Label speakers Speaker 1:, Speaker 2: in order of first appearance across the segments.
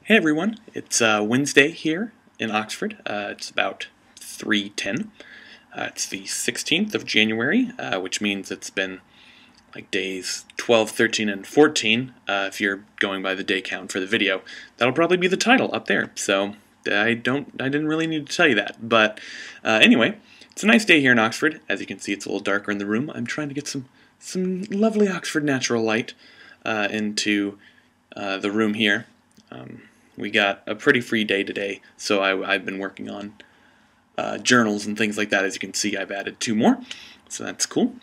Speaker 1: Hey everyone, it's Wednesday here in Oxford. It's about 3:10. It's the 16th of January, which means it's been like days 12, 13, and 14, if you're going by the day count for the video. That'll probably be the title up there, so I didn't really need to tell you that. But anyway, it's a nice day here in Oxford. As you can see, it's a little darker in the room. I'm trying to get some lovely Oxford natural light into the room here. We got a pretty free day today, so I've been working on journals and things like that. As you can see, I've added 2 more, so that's cool.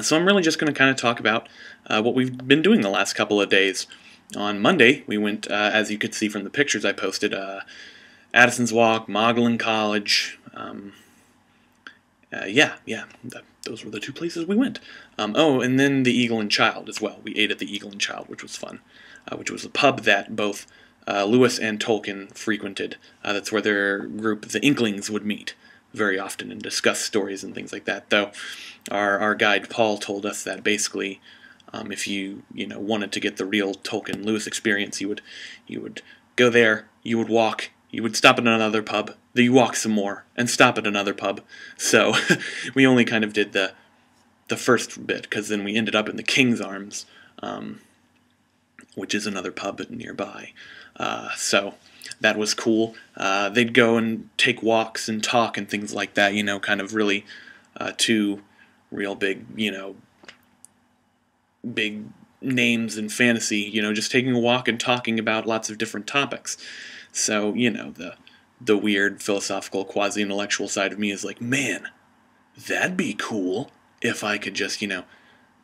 Speaker 1: So I'm really just going to kind of talk about what we've been doing the last couple of days. On Monday, we went, as you could see from the pictures I posted, Addison's Walk, Magdalen College. Those were the 2 places we went. Oh, and then the Eagle and Child as well. We ate at the Eagle and Child, which was fun, which was a pub that both Lewis and Tolkien frequented. That's where their group, the Inklings, would meet very often and discuss stories and things like that. Though our guide Paul told us that basically, if you wanted to get the real Tolkien-Lewis experience, you would go there, you would walk, you would stop at another pub, then you walk some more and stop at another pub. So we only kind of did the first bit, because then we ended up in the King's Arms, which is another pub nearby. So that was cool. They'd go and take walks and talk and things like that, kind of really 2 real big, big names in fantasy, just taking a walk and talking about lots of different topics. So, the weird philosophical quasi-intellectual side of me is like, man, that'd be cool if I could just,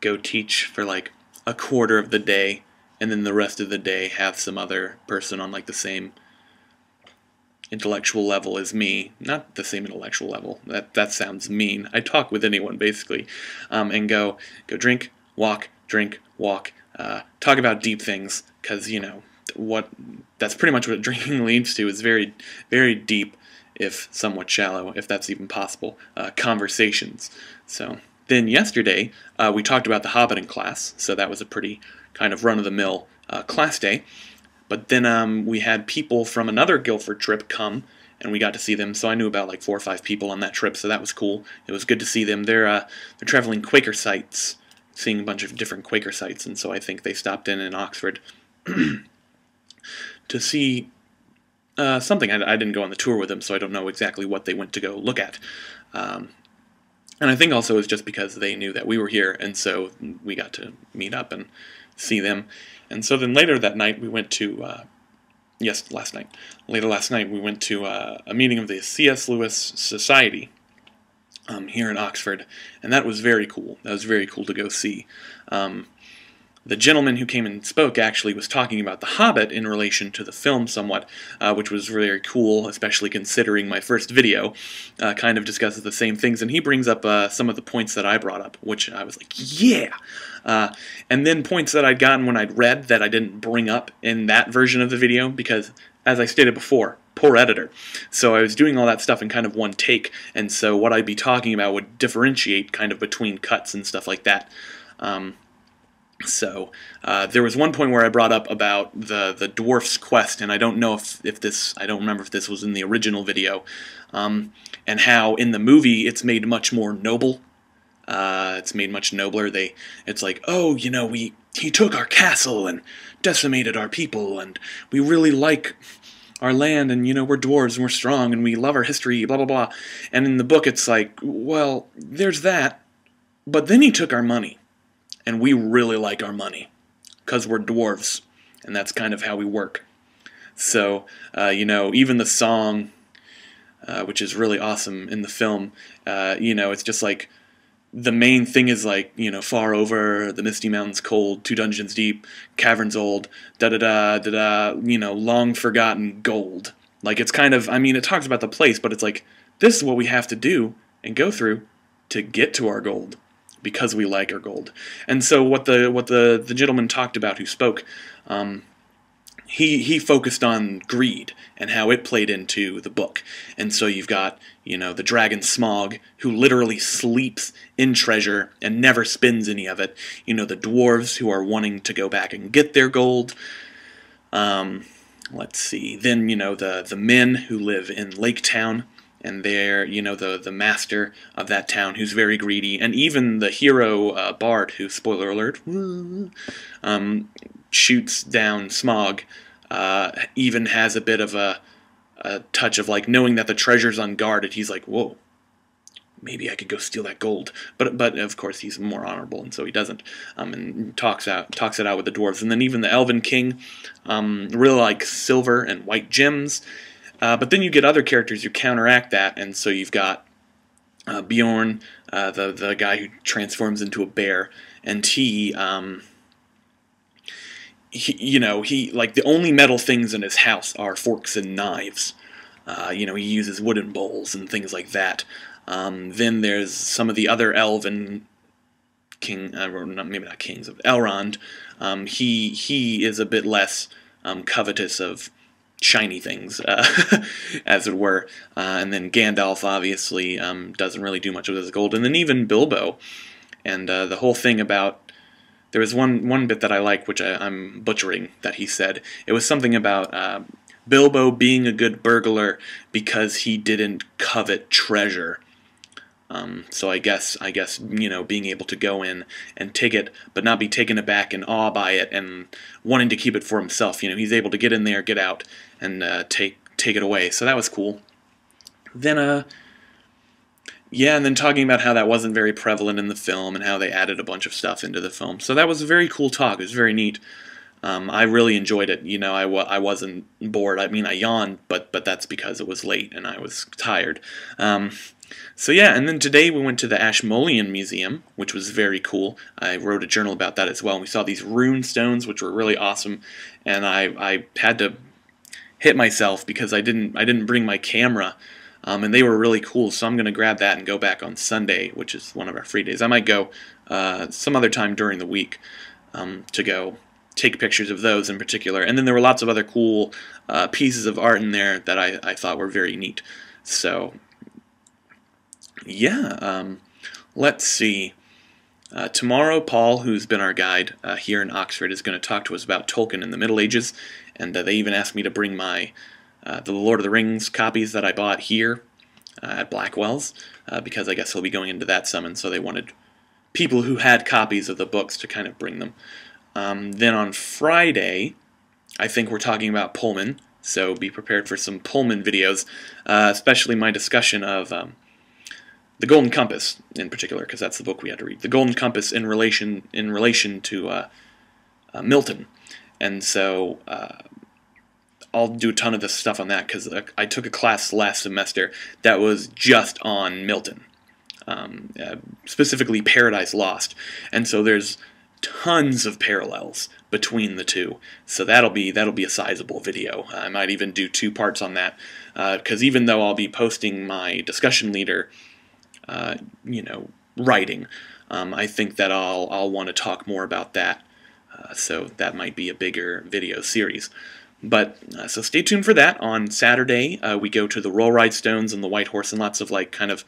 Speaker 1: go teach for like a quarter of the day, and then the rest of the day have some other person on like the same intellectual level as me. Not the same intellectual level. That sounds mean. I talk with anyone basically, and go drink, walk, talk about deep things, because that's pretty much what drinking leads to, is very, very deep, if somewhat shallow, if that's even possible, conversations. So then yesterday we talked about the Hobbit in class, so that was a pretty kind of run-of-the-mill class day. But then we had people from another Guilford trip come, and we got to see them. So I knew about like 4 or 5 people on that trip, so that was cool. It was good to see them. They're traveling Quaker sites, seeing a bunch of different Quaker sites, and so I think they stopped in Oxford to see something. I didn't go on the tour with them, so I don't know exactly what they went to go look at. And I think also it was just because they knew that we were here, and so we got to meet up and see them. And so then later that night we went to, later last night we went to a meeting of the C.S. Lewis Society here in Oxford, and that was very cool. That was very cool to go see. The gentleman who came and spoke actually was talking about The Hobbit in relation to the film somewhat, which was very cool, especially considering my first video kind of discusses the same things, and he brings up some of the points that I brought up, which I was like, yeah! And then points that I'd gotten when I'd read that I didn't bring up in that version of the video, because, as I stated before, poor editor. So I was doing all that stuff in kind of one take, and so what I'd be talking about would differentiate kind of between cuts and stuff like that. So there was one point where I brought up about the dwarf's quest, and I don't know if this, I don't remember if this was in the original video, and how in the movie it's made much more noble. It's made much nobler. It's like, oh, he took our castle and decimated our people, and we really like our land, and we're dwarves and we're strong and we love our history, blah blah blah. And in the book it's like, well, there's that, but then he took our money. And we really like our money, because we're dwarves, and that's kind of how we work. So, even the song, which is really awesome in the film, it's just like, the main thing is like, far over, the misty mountains cold, 2 dungeons deep, caverns old, da-da-da, da-da, long forgotten gold. Like, it's kind of, it talks about the place, but it's like, this is what we have to do and go through to get to our gold, because we like our gold. And so what the gentleman talked about who spoke, he focused on greed and how it played into the book. And so you've got, the dragon Smog, who literally sleeps in treasure and never spends any of it. The dwarves who are wanting to go back and get their gold. let's see. Then, the men who live in Lake Town, and they're, the master of that town who's very greedy, and even the hero Bard, who, spoiler alert, shoots down Smog, even has a bit of a touch of, like, knowing that the treasure's unguarded. He's like, whoa, maybe I could go steal that gold. But of course he's more honorable, and so he doesn't. And talks it out with the dwarves. And then even the Elven King really likes silver and white gems. But then you get other characters who counteract that, and so you've got Bjorn, the guy who transforms into a bear, and he like, the only metal things in his house are forks and knives. He uses wooden bowls and things like that. Then there's some of the other elven maybe not kings, of Elrond. He is a bit less covetous of shiny things, as it were. And then Gandalf obviously doesn't really do much with his gold. And then even Bilbo. And the whole thing about, there was one bit that I like, which I'm butchering, that he said. It was something about Bilbo being a good burglar because he didn't covet treasure. So I guess being able to go in and take it, but not be taken aback and awe by it, and wanting to keep it for himself. He's able to get in there, get out, and take it away. So that was cool. Then and then talking about how that wasn't very prevalent in the film, and how they added a bunch of stuff into the film. So that was a very cool talk. It was very neat. I really enjoyed it. I wasn't bored. I mean, I yawned, but that's because it was late and I was tired. So yeah, and then today we went to the Ashmolean Museum, which was very cool. I wrote a journal about that as well. And we saw these rune stones, which were really awesome, and I had to hit myself because I didn't bring my camera, and they were really cool. So I'm going to grab that and go back on Sunday, which is one of our free days. I might go some other time during the week to go take pictures of those in particular. And then there were lots of other cool pieces of art in there that I thought were very neat. So yeah, let's see. Tomorrow, Paul, who's been our guide here in Oxford, is going to talk to us about Tolkien in the Middle Ages, and they even asked me to bring my the Lord of the Rings copies that I bought here at Blackwell's, because I guess he'll be going into that summon, so they wanted people who had copies of the books to kind of bring them. Then on Friday, I think we're talking about Pullman, so be prepared for some Pullman videos, especially my discussion of The Golden Compass in particular, because that's the book we had to read. The Golden Compass in relation to Milton, and so I'll do a ton of this stuff on that because I took a class last semester that was just on Milton, specifically Paradise Lost, and so there's tons of parallels between the two. So that'll be a sizable video. I might even do 2 parts on that, because even though I'll be posting my discussion leader writing, I think that I'll want to talk more about that, so that might be a bigger video series. But so stay tuned for that. On Saturday, we go to the Rollright Stones and the White Horse and lots of kind of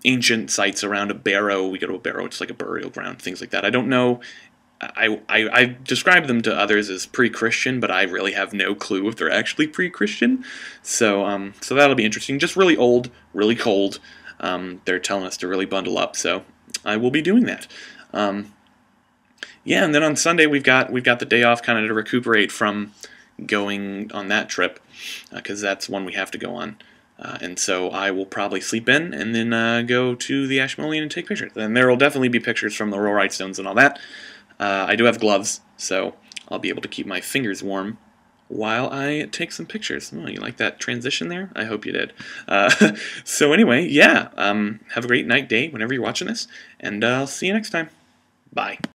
Speaker 1: ancient sites around a barrow. We go to a barrow, it's like a burial ground, things like that. I don't know. I describe them to others as pre-Christian, but I really have no clue if they're actually pre-Christian. So so that'll be interesting. Just really old, really cold. They're telling us to really bundle up, so I will be doing that. Yeah, and then on Sunday we've got the day off, kind of to recuperate from going on that trip, because that's one we have to go on. And so I will probably sleep in and then go to the Ashmolean and take pictures. And there will definitely be pictures from the Rollright Stones and all that. I do have gloves, so I'll be able to keep my fingers warm while I take some pictures. Oh, you like that transition there? I hope you did. So anyway, yeah, have a great night, day, whenever you're watching this, and I'll see you next time. Bye.